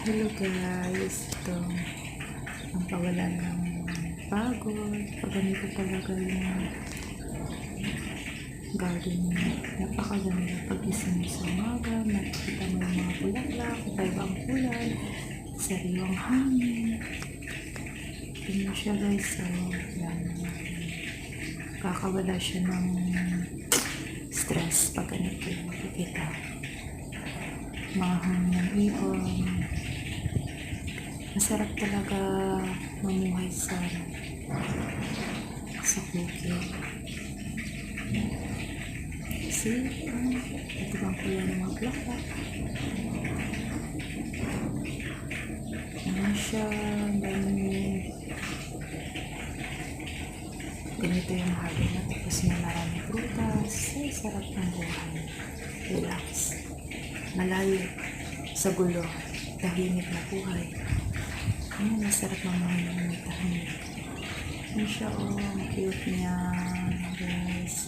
Hello guys, ito ang pawalan ng pagod. Pag ganito talaga yung garden niya. Napakaganda pag isang sa umaga, nakikita mo yung mga bulaklak, iba-ibang kulay, sariwang hangin. Tingnan siya guys, so yan. Kakawala siya ng stress pag ganito yung makikita. Mga hangin ng ibon. Masarap talaga mamuhay sa bukid. See? Ito bang kulay ng mga bulaklak? Ano siya? Dami. Ganito yung hali na. Tapos may maraming prutas. Ay, sarap ng buhay. Relax. Malayo sa gulo. Tahimik na buhay. Masarap mamuhay ng may tahimik. Ano siya? Oh, ang cute niya. Guys.